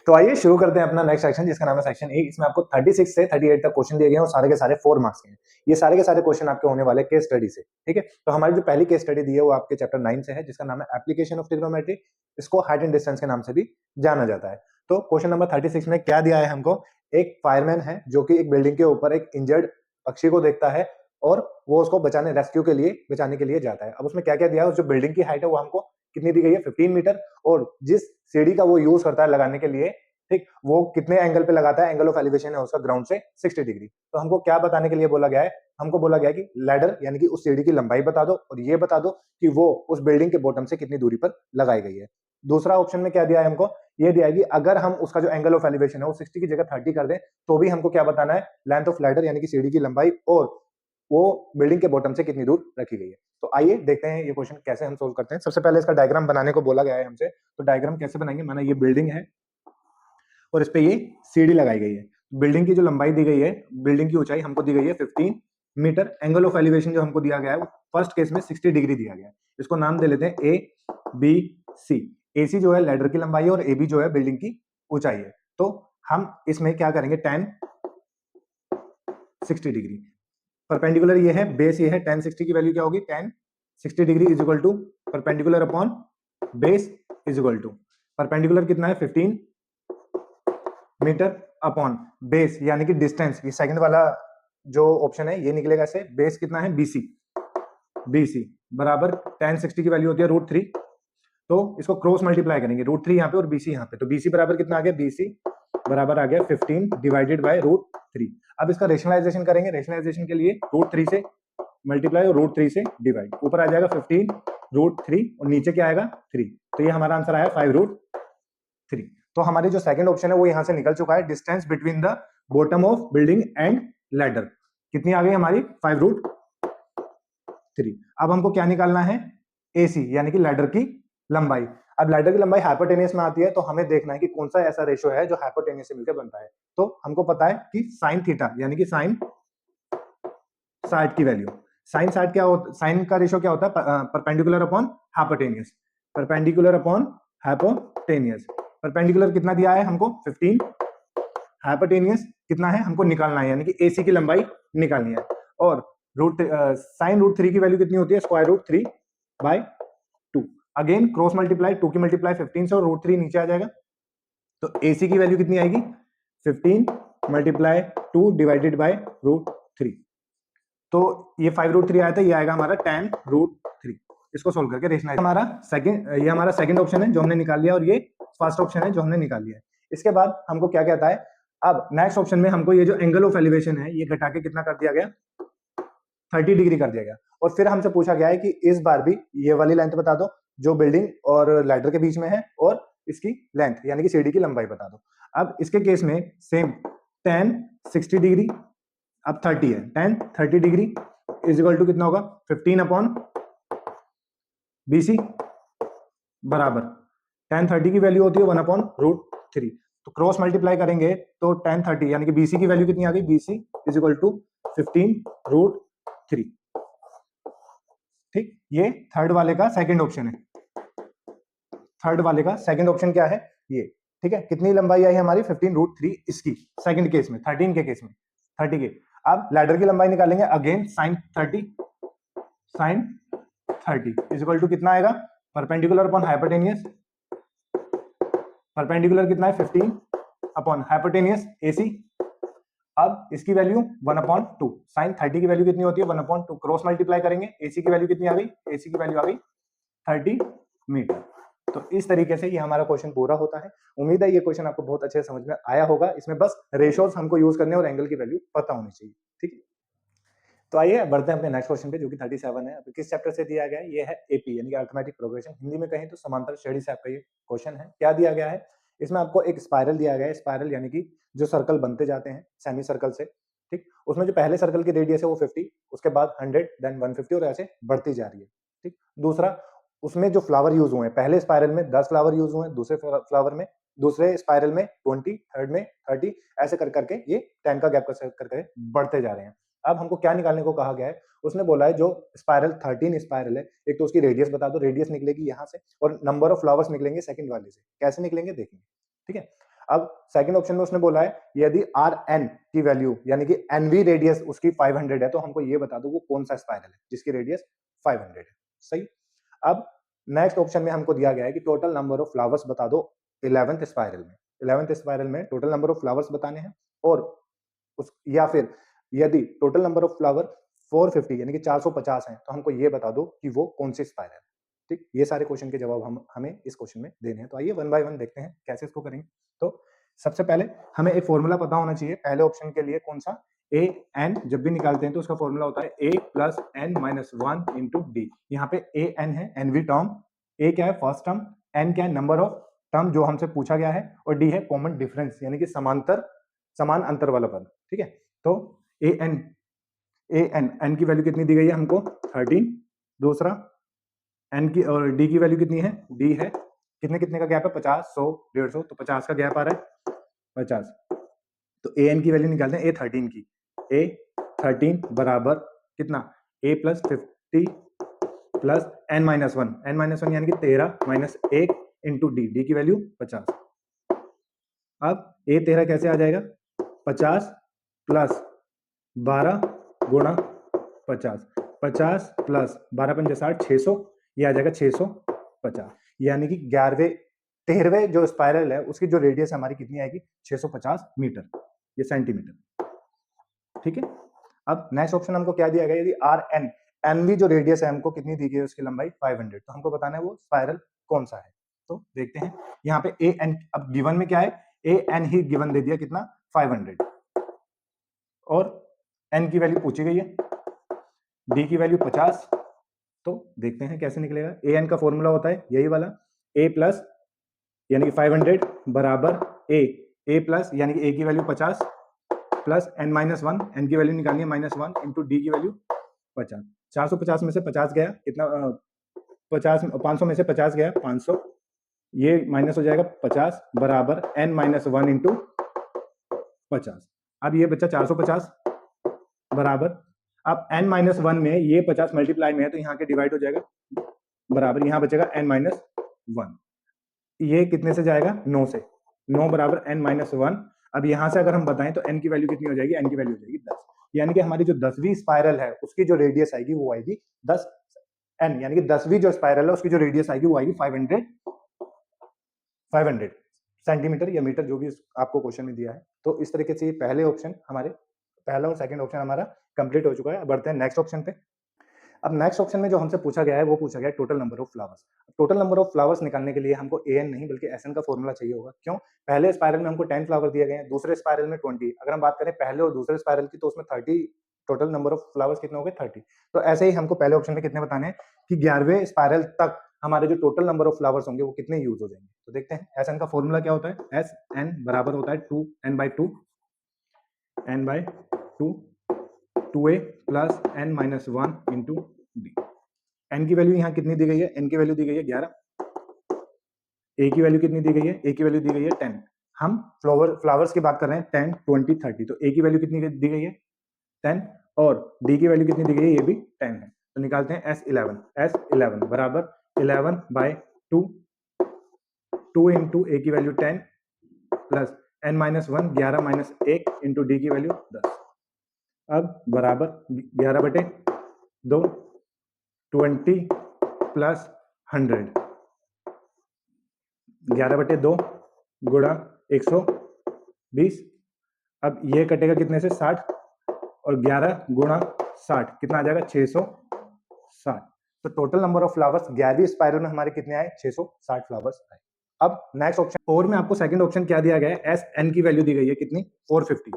तो आइए शुरू करते हैं अपना नेक्स्ट सेक्शन जिसका नाम है सेक्शन ए। इसमें आपको 36 से 38 तक क्वेश्चन दिए गए हैं और सारे के सारे 4 मार्क्स के हैं। ये सारे के सारे क्वेश्चन आपके होने वाले केस स्टडी से, ठीक है। तो हमारी जो पहली केस स्टडी दी है वो आपके चैप्टर 9 से है जिसका नाम है एप्लीकेशन ऑफ ट्रिग्नोमेट्री। इसको हाइट एंड डिस्टेंस के नाम से भी जाना जाता है। तो क्वेश्चन नंबर 36 में क्या दिया है हमको, एक फायरमैन है जो कि एक बिल्डिंग के ऊपर एक इंजर्ड पक्षी को देखता है और वो उसको बचाने के लिए जाता है। अब उसमें क्या क्या दिया है, उस जो बिल्डिंग की हाइट है वो हमको कितनी दी गई है, 15 मीटर। और जिस सीढ़ी का वो यूज करता है लगाने के लिए, ठीक, वो कितने एंगल पे लगाता है, एंगल ऑफ एलिवेशन है उसका ग्राउंड से 60 डिग्री। तो हमको क्या बताने के लिए बोला गया है, हमको बोला गया है कि लैडर यानी कि उस सीढ़ी की लंबाई बता दो और ये बता दो कि वो उस बिल्डिंग के बॉटम से कितनी दूरी पर लगाई गई है। दूसरा ऑप्शन में क्या दिया है हमको, ये दिया है कि अगर हम उसका जो एंगल ऑफ एलिवेशन है वो 60 की जगह 30 कर दें तो भी हमको क्या बताना है, लेंथ ऑफ लैडर यानी कि सीढ़ी की लंबाई और वो बिल्डिंग के बॉटम से कितनी दूर रखी गई है। तो आइए देखते हैं ये क्वेश्चन कैसे हम सोल्व करते हैं। सबसे पहले इसका डायग्राम बनाने को बोला गया है हमसे। तो डायग्राम कैसे बनाएंगे, माना ये बिल्डिंग है और इस पे ये सीढ़ी लगाई गई है। बिल्डिंग की जो लंबाई दी गई है, बिल्डिंग की ऊंचाई हमको दी गई है 15 मीटर। एंगल ऑफ एलिवेशन जो हमको दिया गया है वो फर्स्ट केस में 60 डिग्री दिया गया है। इसको नाम दे लेते हैं ए बी सी। ए सी जो है लैडर की लंबाई और ए बी जो है बिल्डिंग की ऊंचाई है। तो हम इसमें क्या करेंगे, tan 60 डिग्री। परपेंडिकुलर ये है, बेस ये है, tan 60 की वैल्यू क्या होगी, tan 60 degree is equal to perpendicular upon base is equal to perpendicular कितना है 15 मीटर अपॉन बेस यानी कि डिस्टेंस, ये सेकंड वाला जो ऑप्शन है ये निकलेगा ऐसे, बेस कितना है BC, BC बराबर tan 60 की वैल्यू होती है √3। तो इसको क्रॉस मल्टीप्लाई करेंगे, √3 यहाँ पे और BC यहाँ पे। तो BC बराबर कितना आ गया, BC बराबर आ गया 15 डिवाइडेड बाय √3। अब इसका रेशनलाइजेशन करेंगे, रेशनलाइजेशन के लिए √3 से मल्टीप्लाई और √3 से डिवाइड। ऊपर आ जाएगा 15 √3 और नीचे क्या आएगा 3। तो ये हमारा आंसर आया 5√3। तो हमारी जो सेकंड ऑप्शन है वो यहां से निकल चुका है। Distance between the bottom of building and ladder कितनी आ गई हमारी, 5√3। अब हमको क्या निकालना है, AC यानी कि लैडर की लंबाई। अब लैडर की लंबाई हाइपोटेनियस में आती है तो हमें देखना है कि कौन सा ऐसा रेशियो है जो हाइपोटेनियस से मिलकर बनता है। तो हमको पता है कि साइन थीटा यानी कि साइन 60 की वैल्यू, साइन 60 क्या होता है, साइन का रेशियो क्या होता है, perpendicular upon hypotenuse. Perpendicular upon hypotenuse, perpendicular कितना दिया है हमको 15, हाइपोटेनियस कितना है हमको निकालना है यानी कि AC की लंबाई निकालनी है। और साइन √3 की वैल्यू कितनी होती है, √3/2। अगेन क्रॉस मल्टीप्लाई, 2 की मल्टीप्लाई 15 से और √3 नीचे आ जाएगा। तो AC की वैल्यू कितनी आएगी, 15 मल्टीप्लाई 2 डिवाइडेड बाय √3। तो ये 5√3 आया था, ये आएगा हमारा tan√3। इसको सोल्व करके रेशनलाइज हमारा सेकंड, ये हमारा सेकंड ऑप्शन है जो हमने निकाल लिया और ये फर्स्ट ऑप्शन है जो हमने निकाल लिया है। इसके बाद हमको क्या कहता है, अब नेक्स्ट ऑप्शन में हमको ये जो एंगल ऑफ एलिवेशन है ये घटा के कितना कर दिया गया, 30 डिग्री कर दिया गया। और फिर हमसे पूछा गया है कि इस बार भी ये वाली लेंथ बता दो जो बिल्डिंग और लैडर के बीच में है और इसकी लेंथ यानी कि सीढ़ी की लंबाई बता दो। अब इसके केस में सेम tan 60 डिग्री, अब 30 है, tan 30 degree is equal to कितना होगा, 15 अपॉन BC बराबर tan 30 की वैल्यू होती है 1 अपॉन √3। तो क्रॉस मल्टीप्लाई करेंगे तो tan 30 यानी कि BC की वैल्यू कितनी आ गई, BC इज इक्वल टू 15√3। ठीक, ये थर्ड वाले का सेकंड ऑप्शन है। थर्ड वाले का सेकंड ऑप्शन क्या है, ये, ठीक है। कितनी लंबाई आई हमारी 15√3 इसकी, सेकंड केस में, 13 के केस में 30 के। अब लैडर की लंबाई निकालेंगे, again sine 30 is equal to कितना आएगा, परपेंडिकुलर अपॉन हाइपोटेनियस, परपेंडिकुलर कितना है 15 अपॉन हाइपोटेनियस AC। अब इसकी वैल्यू 1/2, साइन 30 की वैल्यू कितनी होती है 1/2, क्रॉस मल्टीप्लाई करेंगे, AC की वैल्यू कितनी आ गई, AC की वैल्यू आ गई 30 मीटर। तो इस तरीके से ये हमारा क्वेश्चन पूरा होता है। उम्मीद है ये क्वेश्चन आपको बहुत अच्छे से समझ में आया होगा। इसमें बस रेशियोज हमको यूज करने और एंगल की वैल्यू पता होनी चाहिए, ठीक है। तो आइए बढ़ते हैं अपने नेक्स्ट क्वेश्चन पे जो कि 37 है। अभी किस चैप्टर से दिया गया है, ये है AP यानी कि अरिथमेटिक प्रोग्रेशन, हिंदी में कहें तो समांतर श्रेणी से आपका ये क्वेश्चन है। क्या दिया गया है, इसमें आपको एक स्पाइरल दिया गया है, स्पाइरल यानी कि जो सर्कल बनते जाते हैं सेमी सर्कल से, ठीक। उसमें जो पहले सर्कल की रेडियस है वो 50, उसके बाद 100, देन 150 और ऐसे बढ़ती जा रही है, ठीक। दूसरा, उसमें जो फ्लावर यूज हुए हैं, पहले स्पाइरल में 10 फ्लावर यूज हुए हैं, दूसरे फ्लावर में, दूसरे स्पाइरल में 20, थर्ड में 30, ऐसे कर करके ये 10 का गैप कर करके बढ़ते जा रहे हैं। अब हमको क्या निकालने को कहा गया है, उसने बोला है जो स्पाइरल 13 स्पाइरल है, एक तो उसकी रेडियस बता दो, रेडियस निकलेगी यहाँ से और नंबर ऑफ फ्लावर्स निकलेंगे सेकंड वाले से। कैसे निकलेंगे देखेंगे, ठीक है। अब सेकंड ऑप्शन में उसने बोला है यदि आर एन की वैल्यू यानी कि एनवी रेडियस उसकी 500 है तो हमको ये बता दो वो कौन सा स्पाइरल है जिसकी रेडियस 500 है। सही। अब नेक्स्ट ऑप्शन में हमको दिया गया है कि टोटल नंबर ऑफ फ्लावर्स बता दो 11th स्पाइरल में। 11th स्पाइरल में टोटल नंबर ऑफ फ्लावर्स बताने हैं और उस या फिर यदि टोटल नंबर ऑफ फ्लावर 450 यानी कि 450 है तो हमको ये बता दो कि वो कौन सी स्पाइरल है। ठीक, ये सारे क्वेश्चन के जवाब हमें इस क्वेश्चन में देने हैं। तो आइए वन बाय वन देखते हैं कैसे इसको करेंगे। तो सबसे पहले हमें एक फॉर्मूला पता होना चाहिए पहले ऑप्शन के लिए। कौन सा? ए एन जब भी निकालते हैं तो उसका फॉर्मूला होता है a plus N minus one into d. यहाँ पे ए एन है एनवी टर्म, ए क्या है फर्स्ट टर्म, एन क्या है नंबर ऑफ टर्म जो हमसे पूछा गया है, और डी है कॉमन डिफरेंस यानी कि समान अंतर वाला पद। ठीक है, तो ए एन एन की वैल्यू कितनी दी गई है हमको 13। दूसरा एन की और डी की वैल्यू कितनी है, डी है कितने कितने का गैप है 50 100 150, तो 50 का गैप आ रहा है 50। तो ए एन की वैल्यू निकालते हैं ए 13 की। ए 13 बराबर कितना, a plus 50 plus N minus one यानी कि 13 माइनस 1 इंटू डी, डी की वैल्यू 50। अब ए 13 कैसे आ जाएगा, 50 प्लस 12 गुणा 50, 50 प्लस 12 पंजे 60, 600, ये आ जाएगा 650। यानी कि 13वें जो स्पाइरल है उसकी जो रेडियस हमारी कितनी आएगी 650 मीटर, ये सेंटीमीटर। ठीक है, अब नेक्स्ट ऑप्शन हमको क्या दिया गया, यदि आर एन एनवी जो रेडियस है हमको कितनी दी गई है उसकी लंबाई 500, तो हमको बताना है वो स्पाइरल कौन सा है। तो देखते हैं यहाँ पे ए एन, अब गिवन में क्या है, ए एन ही गिवन दे दिया कितना 500, और एन की वैल्यू पूछी गई है, डी की वैल्यू 50। तो देखते हैं कैसे निकलेगा। ए एन का फॉर्मूला होता है यही वाला, ए प्लस यानी कि 500 बराबर ए प्लस यानी कि ए की value 50 plus N minus one, N की वैल्यू निकालनी है -1 इंटू डी की वैल्यू 50। 450 में से 50 गया कितना, 500 में से 50 गया 500, ये माइनस हो जाएगा 50 बराबर एन माइनस वन इंटू 50। अब ये बच्चा 450 बराबर, अब n माइनस वन में ये 50 मल्टीप्लाई में है तो यहाँ के डिवाइड हो जाएगा, बराबर यहाँ बचेगा n माइनस वन, ये कितने से जाएगा 9 से, 9 बराबर n माइनस वन। अब यहाँ से अगर हम बताएं तो n की वैल्यू कितनी हो जाएगी, n की वैल्यू हो जाएगी 10, यानी कि हमारी जो 10वीं स्पाइरल है उसकी जो रेडियस आएगी वो आएगी 10 n, यानी कि 10वीं जो स्पाइरल है उसकी जो रेडियस आएगी वो आएगी 500 सेंटीमीटर या मीटर, जो भी आपको क्वेश्चन में दिया है। तो इस तरीके से पहले ऑप्शन हमारे, पहला और सेकंड ऑप्शन हमारा कंप्लीट हो चुका है। बढ़ते हैं नेक्स्ट ऑप्शन पे। अब नेक्स्ट ऑप्शन में जो हमसे पूछा गया है वो पूछा गया है total number of flowers. Total number of flowers निकालने के लिए हमको एन नहीं बल्कि एस एन का फॉर्मूला चाहिए होगा। क्यों, पहले स्पाइरल में हमको 10 फ्लावर दिए गए हैं, दूसरे स्पाइरल में 20। अगर हम बात करें पहले और दूसरे स्पाइरल की तो उसमें 30, टोटल नंबर ऑफ फ्लावर्स कितने हो गए 30। तो ऐसे ही हमको पहले ऑप्शन में कितने बताने हैं कि 11वें स्पाइरल तक हमारे जो टोटल नंबर ऑफ फ्लावर्स होंगे वो कितने यूज हो जाएंगे। तो देखते हैं एस एन का फॉर्मूला क्या होता है, एस एन बराबर होता है 2n/2 n/2 2a plus n minus one into D. N की वैल्यू यहाँ कितनी दी गई है, एन की वैल्यू दी गई है 11, ए की वैल्यू कितनी दी गई है, ए की वैल्यू दी गई है 10। हम फ्लावर्स की बात कर रहे हैं 10 20 30, तो ए की वैल्यू कितनी दी गई है 10, और डी की वैल्यू कितनी दी गई है, ये भी 10 है। तो निकालते हैं S11 बराबर 11/2, 2 इंटू ए की value 10 plus n minus one 11 minus 1 into D की वैल्यू 10। अब बराबर 11/2 20 प्लस 100, 11/2 गुणा 120। अब ये कटेगा कितने से 60, और 11 गुणा 60 कितना आ जाएगा 660। तो टोटल नंबर ऑफ फ्लावर्स 11वीं स्पाइरल में हमारे कितने आए 660 फ्लावर्स आए। अब नेक्स्ट ऑप्शन और में आपको सेकंड ऑप्शन क्या दिया गया है, एस एन की वैल्यू दी गई है कितनी 450।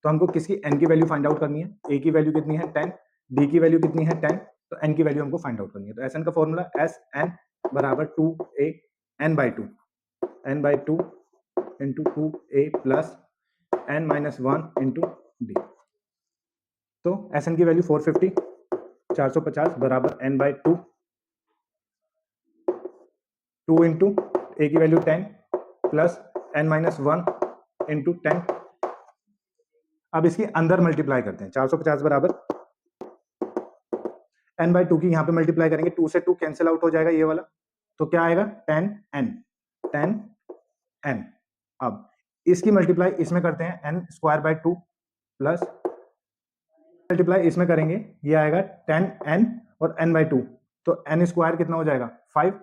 तो हमको किसकी एन की वैल्यू फाइंड आउट करनी है, ए की वैल्यू कितनी है 10, डी की वैल्यू कितनी है 10, तो एन की वैल्यू हमको फाइंड आउट करनी है। तो एस एन का फॉर्मूला एस एन बराबर 2a n/2 into 2a plus n minus one into D. तो एस एन की वैल्यू 450 450 बराबर n/2, 2 इंटू ए की value 10 plus n minus one into 10। अब इसकी अंदर मल्टीप्लाई करते हैं, 450 बराबर n/2 की यहाँ पे मल्टीप्लाई करेंगे, 2 से 2 कैंसिल आउट हो जाएगा ये वाला, तो क्या आएगा 10n अब इसकी मल्टीप्लाई इसमें करते हैं N square by 2 plus multiply इसमें करेंगे, ये आएगा 10n और n बाय 2, तो n स्क्वायर कितना हो जाएगा 5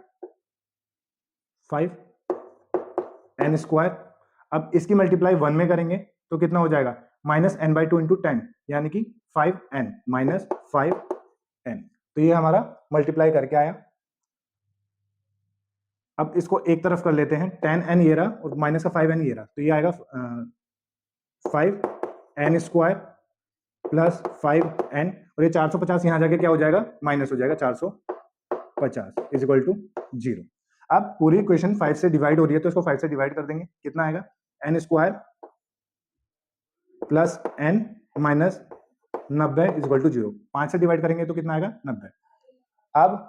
n स्क्वायर। अब इसकी मल्टीप्लाई 1 में करेंगे तो कितना हो जाएगा माइनस n बाई 2 इंटू 10, यानी कि 5n माइनस 5n। तो ये हमारा मल्टीप्लाई करके आया। अब इसको एक तरफ कर लेते हैं, 10n ये रहा और माइनस का 5n ये रहा, तो ये आएगा 5n स्क्वायर प्लस 5n, और ये 450 यहां जाके क्या हो जाएगा माइनस हो जाएगा 450 इज इक्वल टू 0। अब पूरी इक्वेशन 5 से डिवाइड हो रही है तो इसको 5 से डिवाइड कर देंगे, कितना आएगा n square plus n minus 90 is equal to 0। 5 से डिवाइड करेंगे तो कितना आएगा 90। अब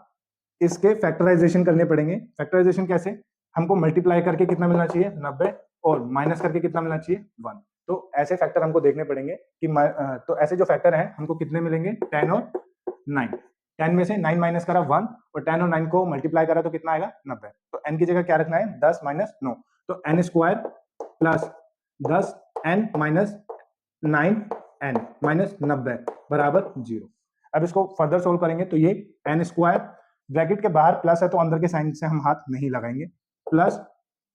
इसके फैक्टराइजेशन करने पड़ेंगे। फैक्टराइजेशन कैसे, हमको मल्टीप्लाई करके कितना मिलना चाहिए 90 और माइनस करके कितना मिलना चाहिए 1। तो ऐसे फैक्टर हमको देखने पड़ेंगे कि तो ऐसे जो फैक्टर हैं हमको कितने मिलेंगे 10 और 9। 10 में से 9 माइनस करा 1 और 10 और 9 को मल्टीप्लाई करा तो कितना आएगा 90। तो n की जगह क्या रखना है 10 माइनस 9, तो n square plus 10n minus 9n minus 90 बराबर 0। अब इसको फर्दर सोल्व करेंगे तो ये n स्क्वायर ब्रैकेट के बाहर प्लस है तो अंदर के साइन से हम हाथ नहीं लगाएंगे, plus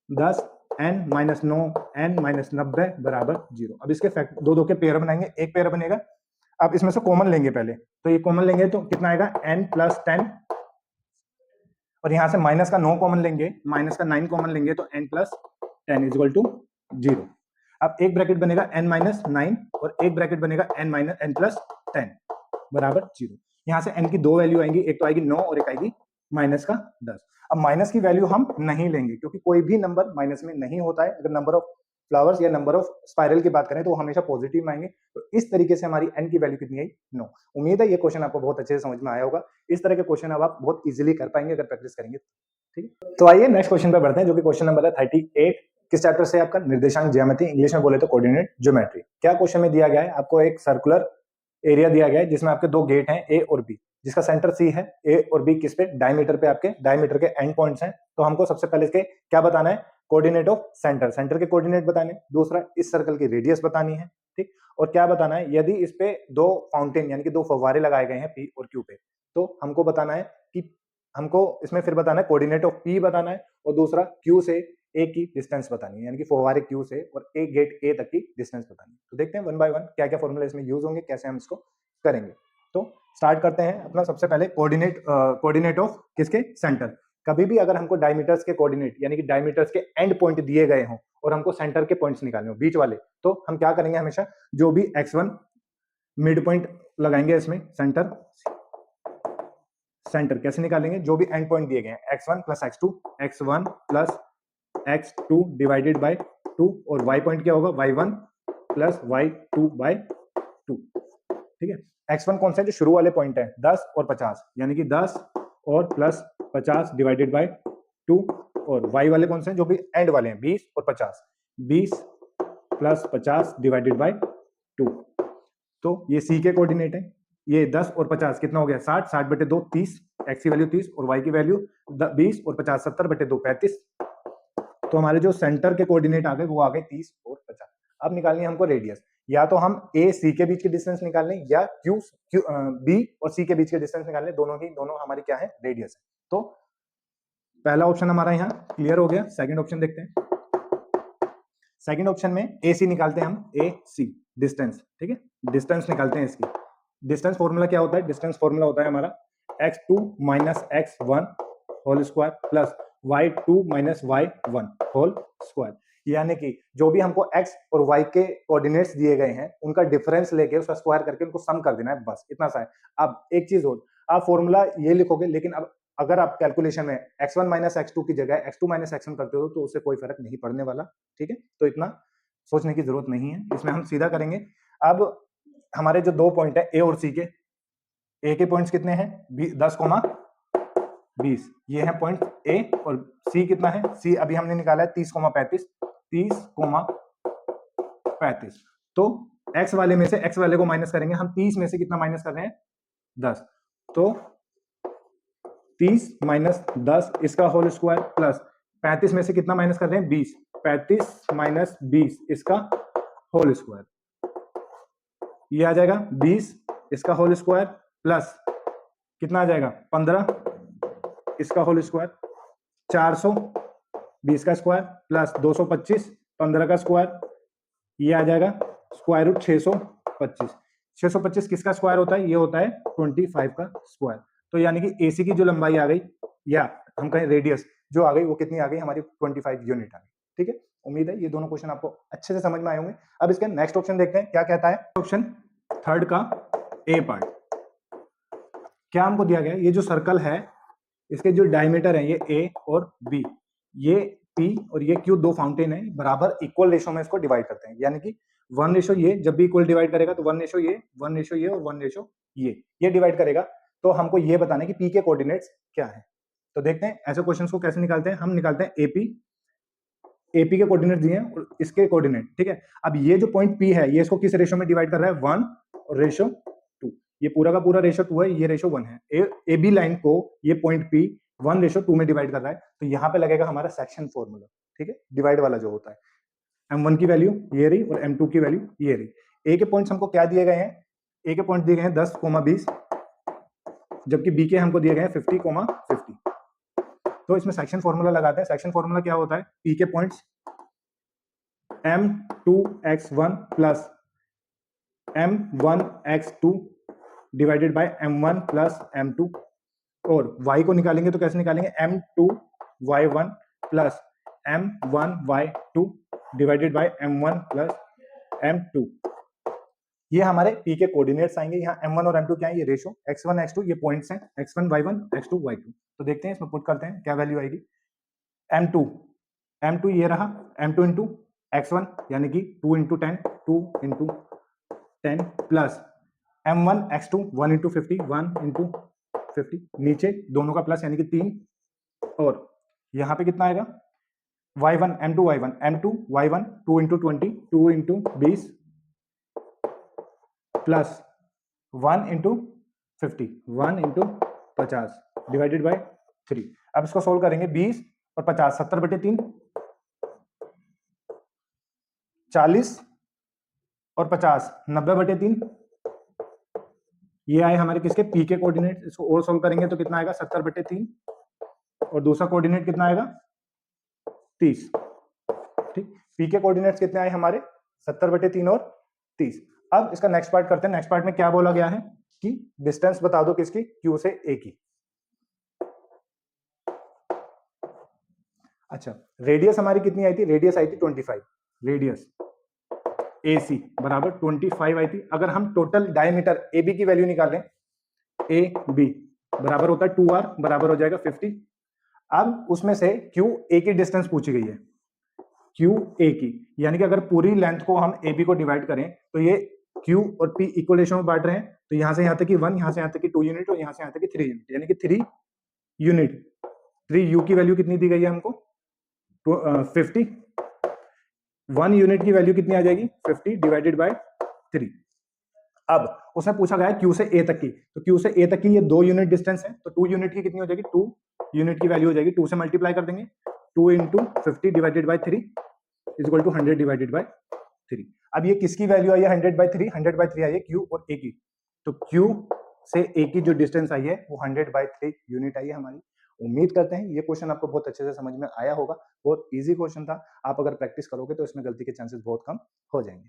10n minus 9n minus 90 बराबर 0। अब इसके दो दो के पेयर बनाएंगे, एक पेयर बनेगा। अब इसमें से कॉमन लेंगे पहले, तो ये कॉमन लेंगे तो कितना आएगा n प्लस 10, और यहां से माइनस का 9 कॉमन लेंगे, माइनस का 9 कॉमन लेंगे तो n plus 10 is equal to 0। अब एक ब्रैकेट बनेगा n माइनस 9 और एक ब्रैकेट बनेगा n माइनस n प्लस 10 बराबर 0। यहां से n की दो वैल्यू आएंगी, एक तो आएगी 9 और एक आएगी माइनस का 10। अब माइनस की वैल्यू हम नहीं लेंगे क्योंकि कोई भी नंबर माइनस में नहीं होता है। अगर नंबर ऑफ फ्लावर्स या नंबर ऑफ स्पाइरल की बात करें तो वो हमेशा पॉजिटिव में आएंगे। तो इस तरीके से हमारी n की वैल्यू कितनी आई 9। उम्मीद है ये क्वेश्चन आपको बहुत अच्छे से समझ में आया होगा। इस तरह के क्वेश्चन अब आप बहुत इजीली कर पाएंगे अगर प्रैक्टिस करेंगे। ठीक है, तो आइए नेक्स्ट क्वेश्चन पे बढ़ते हैं, जो कि क्वेश्चन नंबर है 38। किस चैप्टर से आपका निर्देशांक ज्यामिति, इंग्लिश में बोले तो कोऑर्डिनेट ज्योमेट्री। क्या क्वेश्चन में दिया गया है, आपको एक सर्कुलर एरिया दिया गया है जिसमें आपके दो गेट हैं ए और बी, जिसका सेंटर सी है। ए और बी किस पे डायमीटर पे, आपके डायमीटर के एंड पॉइंट्स हैं। तो हमको सबसे पहले इसके क्या बताना है कोऑर्डिनेट ऑफ सेंटर, सेंटर के कोऑर्डिनेट बताने। दूसरा इस सर्कल की रेडियस बतानी है, ठीक। और क्या बताना है यदि इस पे दो फाउंटेन यानी कि दो फव्वारे लगाए गए हैं पी और क्यू पे, तो हमको बताना है कि हमको इसमें फिर बताना है कोऑर्डिनेट ऑफ पी बताना है, और दूसरा क्यू से ए की डिस्टेंस बतानी है, यानी कि फव्वारे क्यू से और ए गेट ए तक की डिस्टेंस बतानी है। तो देखते हैं वन बाय वन क्या क्या फॉर्मूला इसमें यूज होंगे, कैसे हम इसको करेंगे। तो स्टार्ट करते हैं अपना सबसे पहले कोऑर्डिनेट ऑफ किसके सेंटर। कभी भी अगर हमको डायमीटर्स के कोऑर्डिनेट यानी कि डायमीटर्स के एंड पॉइंट दिए गए हों और हमको सेंटर के पॉइंट्स निकालने हो बीच वाले, तो हम क्या करेंगे हमेशा जो भी x1 मिड पॉइंट लगाएंगे इसमें सेंटर। सेंटर कैसे निकालेंगे, जो भी एंड पॉइंट दिए गए हैं x1 plus x2, x1 plus x2 divided by 2, और y पॉइंट क्या होगा y1 प्लस y2 बाय 2। ठीक है, x1 कौन सा है जो शुरू वाले पॉइंट है 10 और 50, यानी कि 10 और प्लस 50 डिवाइडेड बाय 2, और y वाले कौन से हैं जो भी एंड वाले हैं 20 और 50, 20 प्लस 50 डिवाइडेड बाय 2। तो ये c के कोऑर्डिनेट है, ये 10 और 50 कितना हो गया 60, 60 बटे 2 30, x की वैल्यू 30 और y की वैल्यू 20 और 50 70 बटे 2 35। तो हमारे जो सेंटर के कोऑर्डिनेट आ गए वो आ गए 30 और 50। अब निकालनी है हमको रेडियस, या तो हम ए सी के बीच की डिस्टेंस निकाल लें या क्यू बी और सी के बीच के डिस्टेंस निकाल लें, दोनों हमारी क्या है रेडियस है। तो पहला ऑप्शन हमारा यहाँ क्लियर हो गया। सेकंड ऑप्शन देखते हैं। सेकंड ऑप्शन में ए सी निकालते हैं हम, ए सी डिस्टेंस, ठीक है, डिस्टेंस निकालते हैं इसकी। डिस्टेंस फॉर्मूला क्या होता है, डिस्टेंस फॉर्मूला होता है हमारा x2 minus x1 whole square plus y2 minus y1 whole square, यानी कि जो भी हमको x और y के कोऑर्डिनेट्स दिए गए हैं उनका डिफरेंस लेके उसका स्क्वायर करके उनको सम कर देना है, बस इतना सा है। अब एक चीज और, आप फॉर्मूला ये लिखोगे, लेकिन अब अगर आप कैलकुलेशन में x1 माइनस x2 की जगह x2 माइनस x1 करते हो तो उससे कोई फर्क नहीं पड़ने वाला, ठीक है। तो इतना सोचने की जरूरत नहीं है, इसमें हम सीधा करेंगे। अब हमारे जो दो पॉइंट है ए और सी के, ए के पॉइंट्स कितने हैं 10, 20, ये है पॉइंट ए, और सी कितना है, सी अभी हमने निकाला है 30, 35, 30, 35। तो x वाले में से x वाले को माइनस करेंगे हम, 30 में से कितना माइनस कर रहे हैं 10, तो 30 माइनस 10 इसका होल स्क्वायर प्लस 35 में से कितना माइनस कर रहे हैं 20, 35 माइनस 20 इसका होल स्क्वायर, ये आ जाएगा 20 इसका होल स्क्वायर प्लस कितना आ जाएगा 15 इसका होल स्क्वायर, 400 20 का स्क्वायर प्लस 225 15 का स्क्वायर, ये आ जाएगा स्क्वायर रूट 625। 625 किसका स्क्वायर होता है? ये होता है 25 का स्क्वायर। तो यानी कि एसी की जो लंबाई आ गई या हम कहें रेडियस जो आ गई वो कितनी आ गई हमारी 25 यूनिट आ गई। ठीक है, उम्मीद है ये दोनों क्वेश्चन आपको अच्छे से समझ में आए होंगे। अब इसके नेक्स्ट ऑप्शन देखते हैं क्या कहता है। ऑप्शन थर्ड का ए पार्ट, क्या हमको दिया गया है, ये जो सर्कल है इसके जो डायमीटर है ये ए और बी, ये पी और ये क्यू दो फाउंटेन है, बराबर इक्वल रेशो में इसको डिवाइड करते हैं। यानी कि 1 रेशो ये जब भी इक्वल डिवाइड करेगा तो 1 रेशो ये 1 रेशो ये और 1 रेशो ये डिवाइड करेगा। तो हमको ये बताना है कि पी के कोऑर्डिनेट्स क्या है। तो देखते हैं ऐसे क्वेश्चंस को कैसे निकालते हैं। हम निकालते हैं एपी के कोऑर्डिनेट दिए हैं और इसके कोऑर्डिनेट। ठीक है, अब ये जो पॉइंट पी है ये इसको किस रेशो में डिवाइड कर रहा है? 1 और रेशो 2। ये पूरा का पूरा रेशो 2 है, ये रेशो 1 है। ए बी लाइन को ये पॉइंट पी 1 रेशो 2 में डिवाइड कर रहा है, तो यहाँ पे लगेगा हमारा सेक्शन फॉर्मूला। ठीक है, डिवाइड वाला जो होता है, m1 की वैल्यू ये रही और m2 की वैल्यू ये रही। ए के पॉइंट्स हमको क्या दिए गए हैं? ए के पॉइंट दिए गए हैं 10, 20, जबकि बी के हमको दिए गए हैं 50, 50। तो इसमें सेक्शन फॉर्मूला लगाते हैं। सेक्शन फॉर्मूला क्या होता है? पी के points m2x1 plus m1x2 divided by m1 plus m2, और y को निकालेंगे तो कैसे निकालेंगे? m2y1 plus m1y2 divided by m1 plus m2। ये हमारे p के कोऑर्डिनेट्स आएंगे। यहाँ m1 और m2 क्या है? ये रेशो x1 x2 ये पॉइंट्स हैं, x1 y1 x2 y2। तो देखते हैं इसमें पुट करते हैं क्या वैल्यू आएगी। m2 ये रहा, m2 इंटू x1 यानी कि 2 into 10 2 into 10 plus m1 x2 1 into 50 1 into 50, नीचे दोनों का प्लस यानी कि 3, और यहाँ पे कितना आएगा? y1 m2 y1 2 into 20 2 into 20 plus 1 into 50 1 into 50 divided by 3। अब इसको सोल्व करेंगे, 20 और 50 70/3 40 और 50 90/3। ये आए हमारे किसके? पी के कोऑर्डिनेट। इसको और सोल्व करेंगे तो कितना आएगा? 70/3 और दूसरा कोऑर्डिनेट कितना आएगा? 30। ठीक, पी के कोऑर्डिनेट्स कितने आए हमारे? 70/3 और 30। अब इसका नेक्स्ट पार्ट करते हैं। नेक्स्ट पार्ट में क्या बोला गया है कि डिस्टेंस बता दो किसकी? क्यू से ए की। अच्छा, रेडियस हमारी कितनी आई थी? रेडियस आई थी 25। रेडियस AC बराबर 25 आई थी। अगर हम टोटल डायमीटर AB की वैल्यू निकालें, AB बराबर होता है 2r बराबर हो जाएगा 50। अब उसमें से QA की डिस्टेंस पूछी गई है, QA की, यानी कि अगर पूरी लेंथ को हम AB को डिवाइड करें तो ये Q और P इक्वल रेशो में बांट रहे हैं, तो यहां से यहां तक की 1, यहां से यहां तक की 2 यूनिट और यहां से यहां तक की 3 यूनिट, यानी कि 3 यूनिट। 3U की वैल्यू कितनी दी गई है हमको? 50। 1 यूनिट की वैल्यू कितनी आ जाएगी? 50 डिवाइडेड बाय 3। अब उसने पूछा गया Q से A तक की, तो Q से A तक की ये 2 यूनिट डिस्टेंस है, तो 2 यूनिट की कितनी हो जाएगी? 2 यूनिट की वैल्यू हो जाएगी, 2 से मल्टीप्लाई कर देंगे, 2 into 50 divided by 3 is equal to 100 divided by 3। अब ये किसकी वैल्यू आई है? 100/3। 100/3 आई है Q और A की, तो Q से A की जो डिस्टेंस आई है वो 100/3 यूनिट आई है हमारी। उम्मीद करते हैं ये क्वेश्चन आपको बहुत अच्छे से समझ में आया होगा। बहुत इजी क्वेश्चन था, आप अगर प्रैक्टिस करोगे तो इसमें गलती के चांसेस बहुत कम हो जाएंगे।